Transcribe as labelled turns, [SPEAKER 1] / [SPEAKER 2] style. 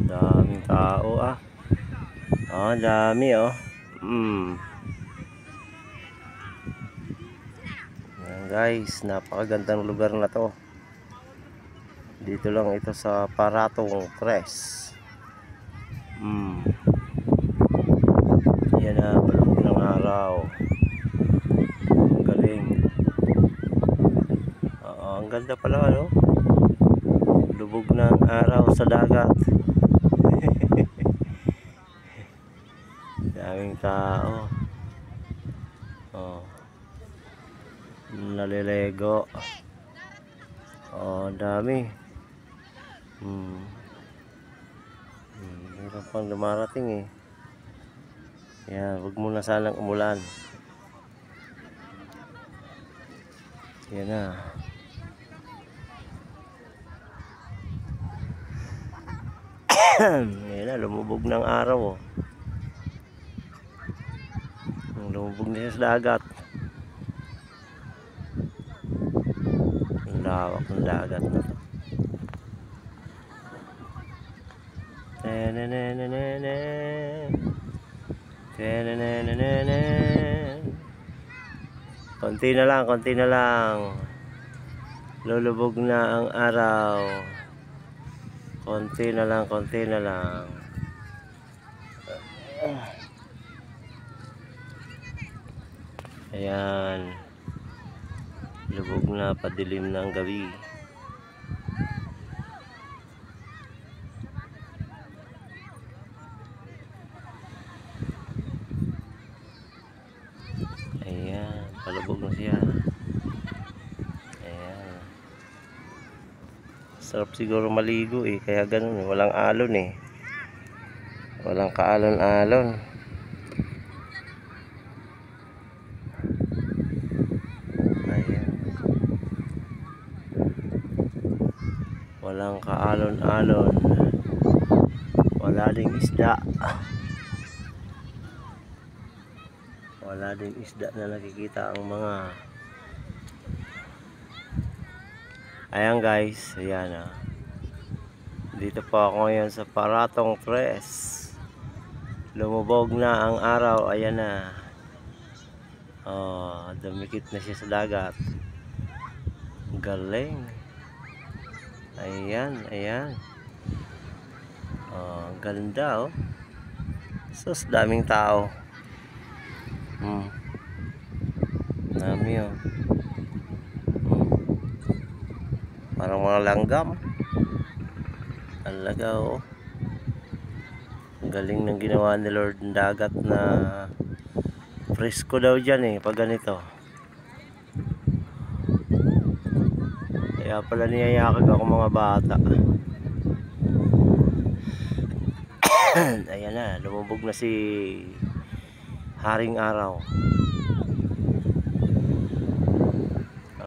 [SPEAKER 1] Daming tao ah. Dami oh. Yan guys, napakagandang lugar na to. Dito lang ito sa Paratong Tres. Yan na, palubog ng araw. Ang galing. Ang ganda pala ano. Lubog ng araw sa dagat. Daming tao. Nalilego. Dami. Meron pang dumarating eh. Yan, wag muna sanang umulan. Yan na. Yan na, lumubog ng araw oh. Lumubog na siya sa dagat. Ang lawak ng dagat na to. Konti na lang, konti na lang. Lulubog na ang araw. Konti na lang, konti na lang. Ayan. Lubog na, padilim na ang gabi. Ayan, palubog na siya. Ayan. Sarap siguro maligo eh, kaya ganun, walang alon eh. Walang kaalon-alon. Ayan. Walang kaalon-alon. Wala ding isda. Wala din isda na nakikita ang mga. Ayan guys, ayan ah. Dito po ako ngayon sa Paratong Tres. Lumubog na ang araw, ayan na. Dumikit na siya sa dagat. Galing. Ayan, ayan. Ganda oh. Sus, daming tao. Dami oh. Parang mga langgam. Talaga oh. Galing ng ginawa ni Lord ng dagat na presko daw dyan eh pag ganito. Kaya pala niyayakag ako mga bata. Ayan na, lumubog na si Haring Araw.